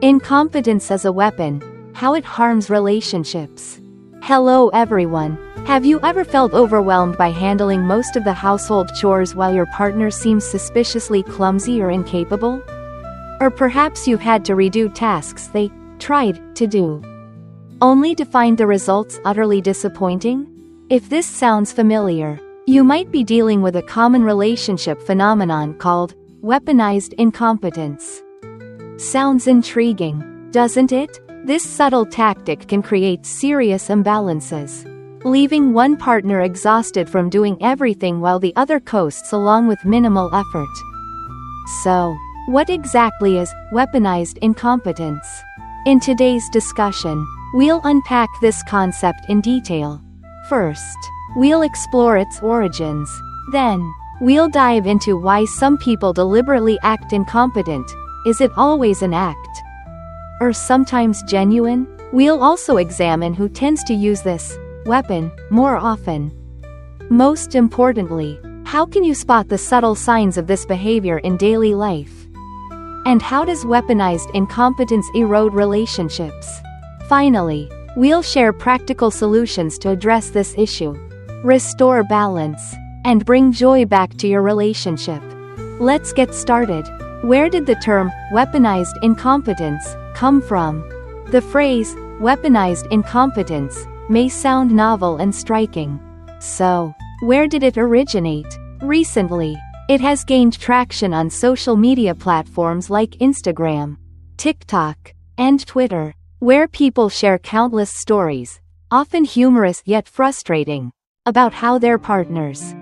Incompetence as a weapon, how it harms relationships. Hello everyone. Have you ever felt overwhelmed by handling most of the household chores while your partner seems suspiciously clumsy or incapable? Or perhaps you've had to redo tasks they tried to do, only to find the results utterly disappointing? If this sounds familiar, you might be dealing with a common relationship phenomenon called weaponized incompetence. Sounds intriguing, doesn't it? This subtle tactic can create serious imbalances, leaving one partner exhausted from doing everything while the other coasts along with minimal effort. So, what exactly is weaponized incompetence? In today's discussion, we'll unpack this concept in detail. First, we'll explore its origins. Then, we'll dive into why some people deliberately act incompetent. Is it always an act, or sometimes genuine? We'll also examine who tends to use this weapon more often. Most importantly, how can you spot the subtle signs of this behavior in daily life? And how does weaponized incompetence erode relationships? Finally, we'll share practical solutions to address this issue, restore balance, and bring joy back to your relationship. Let's get started. Where did the term weaponized incompetence come from? The phrase weaponized incompetence may sound novel and striking. So, where did it originate? Recently, it has gained traction on social media platforms like Instagram, TikTok, and Twitter, where people share countless stories, often humorous yet frustrating, about how their partners,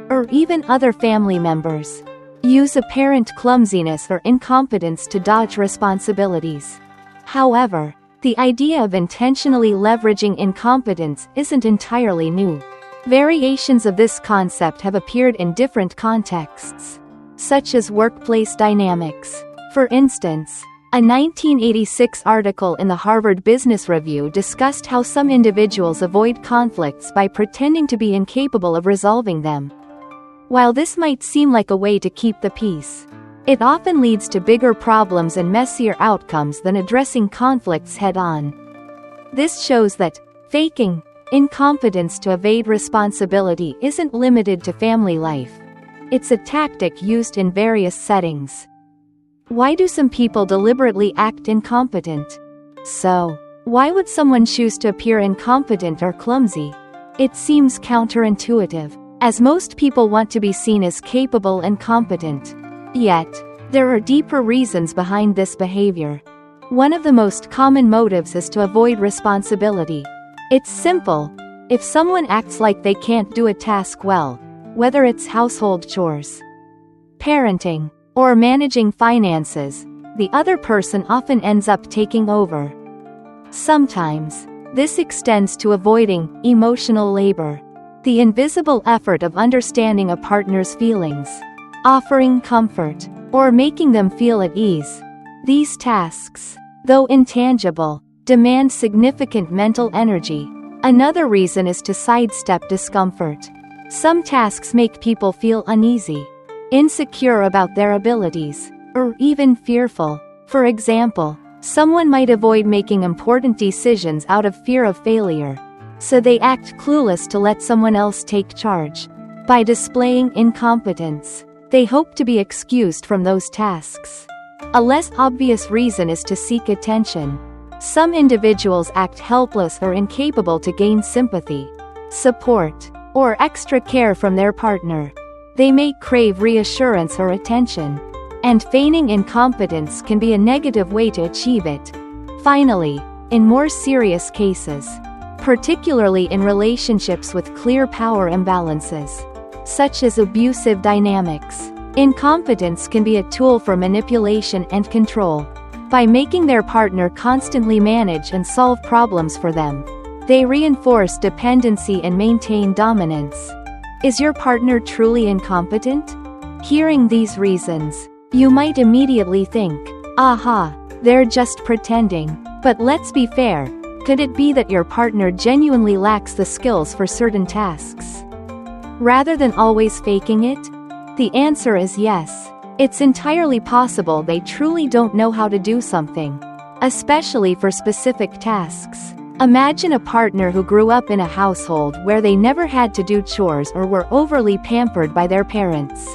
or even other family members, use apparent clumsiness or incompetence to dodge responsibilities. However, the idea of intentionally leveraging incompetence isn't entirely new. Variations of this concept have appeared in different contexts, such as workplace dynamics. For instance, a 1986 article in the Harvard Business Review discussed how some individuals avoid conflicts by pretending to be incapable of resolving them. While this might seem like a way to keep the peace, it often leads to bigger problems and messier outcomes than addressing conflicts head-on. This shows that faking incompetence to evade responsibility isn't limited to family life. It's a tactic used in various settings. Why do some people deliberately act incompetent? So, why would someone choose to appear incompetent or clumsy? It seems counterintuitive, as most people want to be seen as capable and competent. Yet, there are deeper reasons behind this behavior. One of the most common motives is to avoid responsibility. It's simple. If someone acts like they can't do a task well, whether it's household chores, parenting, or managing finances, the other person often ends up taking over. Sometimes, this extends to avoiding emotional labor, the invisible effort of understanding a partner's feelings, offering comfort, or making them feel at ease. These tasks, though intangible, demand significant mental energy. Another reason is to sidestep discomfort. Some tasks make people feel uneasy, insecure about their abilities, or even fearful. For example, someone might avoid making important decisions out of fear of failure, so they act clueless to let someone else take charge. By displaying incompetence, they hope to be excused from those tasks. A less obvious reason is to seek attention. Some individuals act helpless or incapable to gain sympathy, support, or extra care from their partner. They may crave reassurance or attention, and feigning incompetence can be a negative way to achieve it. Finally, in more serious cases, particularly in relationships with clear power imbalances, such as abusive dynamics, incompetence can be a tool for manipulation and control. By making their partner constantly manage and solve problems for them, they reinforce dependency and maintain dominance. Is your partner truly incompetent? Hearing these reasons, you might immediately think, aha, they're just pretending. But let's be fair, could it be that your partner genuinely lacks the skills for certain tasks, rather than always faking it? The answer is yes. It's entirely possible they truly don't know how to do something, especially for specific tasks. Imagine a partner who grew up in a household where they never had to do chores or were overly pampered by their parents.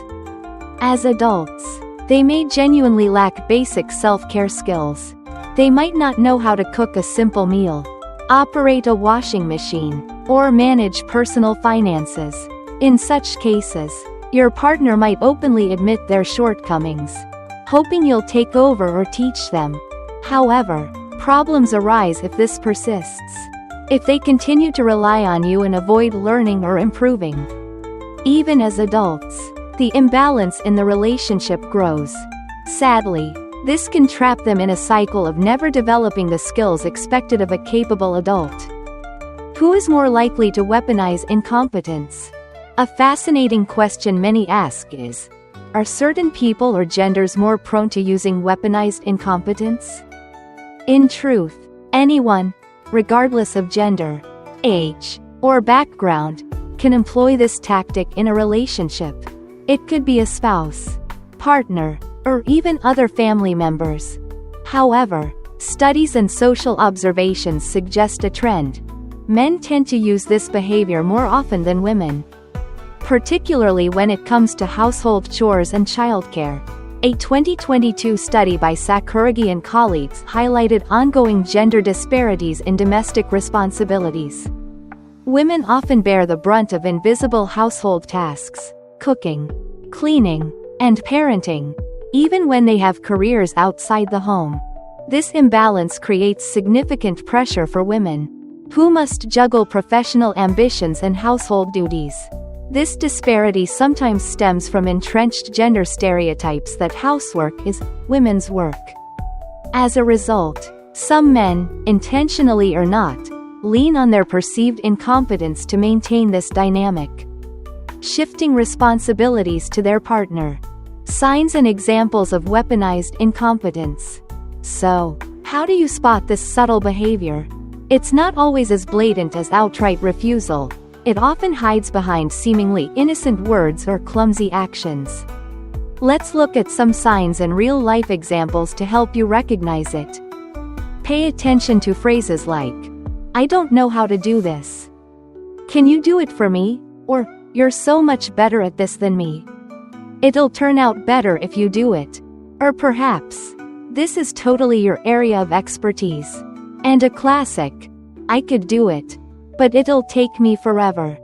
As adults, they may genuinely lack basic self-care skills. They might not know how to cook a simple meal, operate a washing machine, or manage personal finances. In such cases, your partner might openly admit their shortcomings, hoping you'll take over or teach them. However, problems arise if this persists. If they continue to rely on you and avoid learning or improving. Even as adults, the imbalance in the relationship grows. Sadly, this can trap them in a cycle of never developing the skills expected of a capable adult. Who is more likely to weaponize incompetence? A fascinating question many ask is, are certain people or genders more prone to using weaponized incompetence? In truth, anyone, regardless of gender, age, or background, can employ this tactic in a relationship. It could be a spouse, partner, or even other family members. However, studies and social observations suggest a trend. Men tend to use this behavior more often than women, particularly when it comes to household chores and childcare. A 2022 study by Sakuragi and colleagues highlighted ongoing gender disparities in domestic responsibilities. Women often bear the brunt of invisible household tasks, cooking, cleaning, and parenting, even when they have careers outside the home. This imbalance creates significant pressure for women, who must juggle professional ambitions and household duties. This disparity sometimes stems from entrenched gender stereotypes that housework is women's work. As a result, some men, intentionally or not, lean on their perceived incompetence to maintain this dynamic, shifting responsibilities to their partner. Signs and examples of weaponized incompetence. So, how do you spot this subtle behavior? It's not always as blatant as outright refusal. It often hides behind seemingly innocent words or clumsy actions. Let's look at some signs and real-life examples to help you recognize it. Pay attention to phrases like, "I don't know how to do this," "Can you do it for me?" or "You're so much better at this than me." "It'll turn out better if you do it." Or perhaps, "This is totally your area of expertise." And a classic, "I could do it, but it'll take me forever."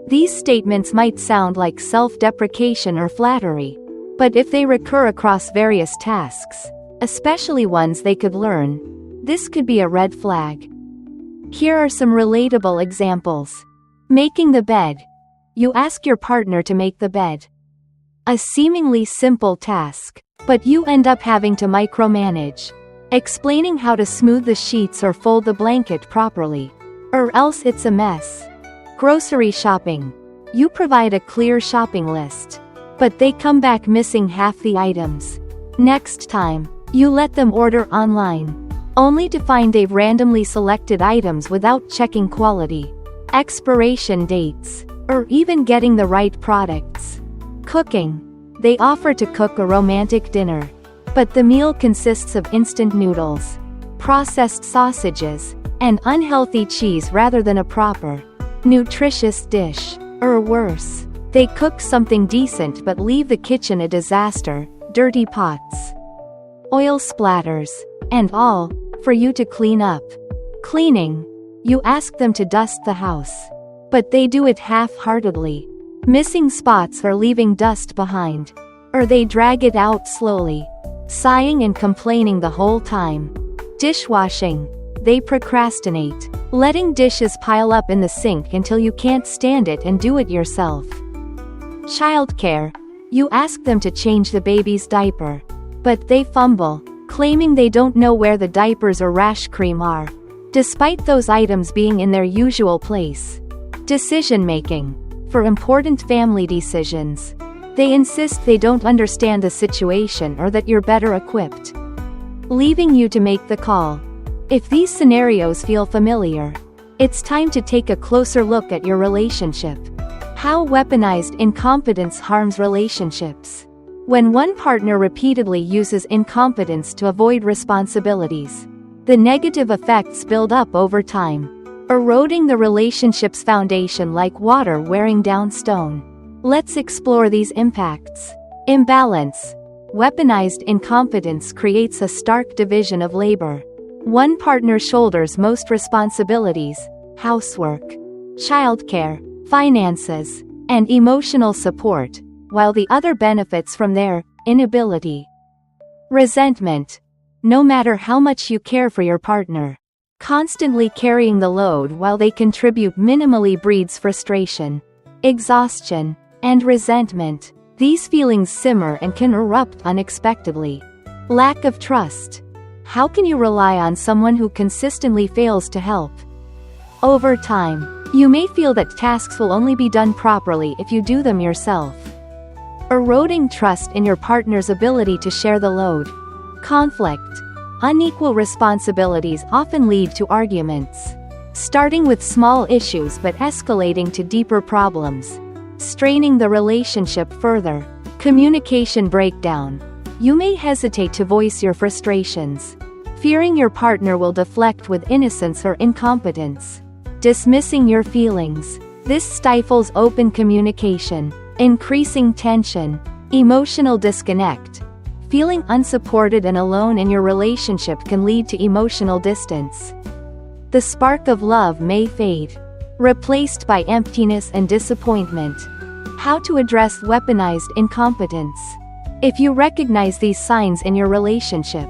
These statements might sound like self-deprecation or flattery, but if they recur across various tasks, especially ones they could learn, this could be a red flag. Here are some relatable examples. Making the bed. You ask your partner to make the bed. A seemingly simple task, but you end up having to micromanage, explaining how to smooth the sheets or fold the blanket properly, or else it's a mess. Grocery shopping. You provide a clear shopping list, but they come back missing half the items. Next time, you let them order online, only to find they've randomly selected items without checking quality, expiration dates, or even getting the right products. Cooking. They offer to cook a romantic dinner, but the meal consists of instant noodles, processed sausages, and unhealthy cheese rather than a proper, nutritious dish. Or worse, they cook something decent but leave the kitchen a disaster, dirty pots, oil splatters, and all, for you to clean up. Cleaning. You ask them to dust the house, but they do it half-heartedly, missing spots or leaving dust behind. Or they drag it out slowly, sighing and complaining the whole time. Dishwashing. They procrastinate, letting dishes pile up in the sink until you can't stand it and do it yourself. Childcare. You ask them to change the baby's diaper, but they fumble, claiming they don't know where the diapers or rash cream are, despite those items being in their usual place. Decision-making. For important family decisions, they insist they don't understand the situation or that you're better equipped, leaving you to make the call. If these scenarios feel familiar, it's time to take a closer look at your relationship. How weaponized incompetence harms relationships. When one partner repeatedly uses incompetence to avoid responsibilities, The negative effects build up over time, eroding the relationship's foundation like water wearing down stone. Let's explore these impacts. Imbalance. Weaponized incompetence creates a stark division of labor. One partner shoulders most responsibilities: housework, childcare, finances, and emotional support, while the other benefits from their inability. Resentment. No matter how much you care for your partner, constantly carrying the load while they contribute minimally breeds frustration, exhaustion, and resentment. These feelings simmer and can erupt unexpectedly. Lack of trust. How can you rely on someone who consistently fails to help? Over time, you may feel that tasks will only be done properly if you do them yourself, eroding trust in your partner's ability to share the load. Conflict. Unequal responsibilities often lead to arguments, starting with small issues but escalating to deeper problems, straining the relationship further. Communication breakdown. You may hesitate to voice your frustrations, fearing your partner will deflect with innocence or incompetence, dismissing your feelings. This stifles open communication, increasing tension, emotional disconnect. Feeling unsupported and alone in your relationship can lead to emotional distance. The spark of love may fade, replaced by emptiness and disappointment. How to address weaponized incompetence. If you recognize these signs in your relationship,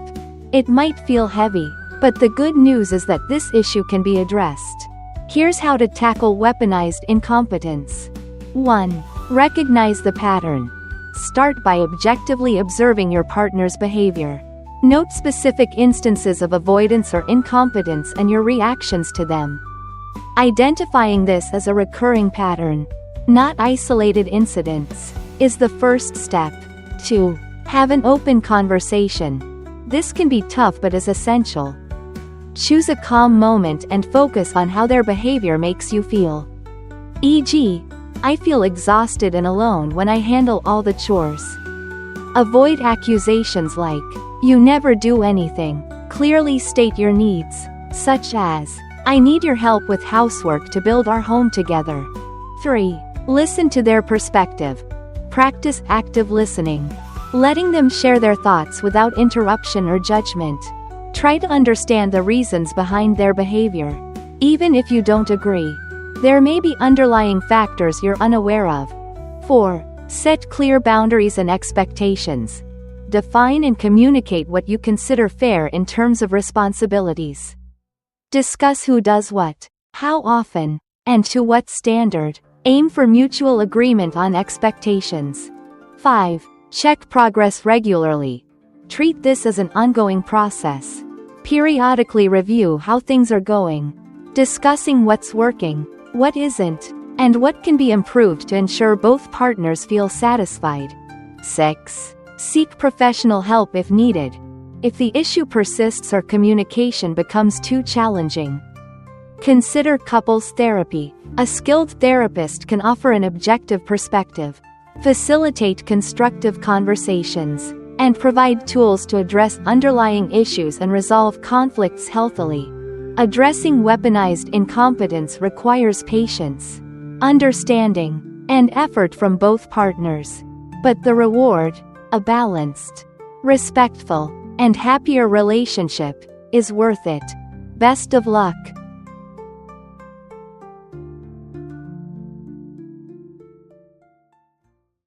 it might feel heavy, but the good news is that this issue can be addressed. Here's how to tackle weaponized incompetence. 1. Recognize the pattern. Start by objectively observing your partner's behavior. Note specific instances of avoidance or incompetence and your reactions to them. Identifying this as a recurring pattern, not isolated incidents, is the first step. 2. Have an open conversation. This can be tough but is essential. Choose a calm moment and focus on how their behavior makes you feel. E.g., I feel exhausted and alone when I handle all the chores. Avoid accusations like, you never do anything. Clearly state your needs, such as, I need your help with housework to build our home together. 3. Listen to their perspective. Practice active listening, letting them share their thoughts without interruption or judgment. Try to understand the reasons behind their behavior. Even if you don't agree, there may be underlying factors you're unaware of. 4. Set clear boundaries and expectations. Define and communicate what you consider fair in terms of responsibilities. Discuss who does what, how often, and to what standard. Aim for mutual agreement on expectations. 5. Check progress regularly. Treat this as an ongoing process. Periodically review how things are going, discussing what's working, what isn't, and what can be improved to ensure both partners feel satisfied. 6. Seek professional help if needed. If the issue persists or communication becomes too challenging, consider couples therapy. A skilled therapist can offer an objective perspective, facilitate constructive conversations, and provide tools to address underlying issues and resolve conflicts healthily. Addressing weaponized incompetence requires patience, understanding, and effort from both partners. But the reward, a balanced, respectful, and happier relationship, is worth it. Best of luck.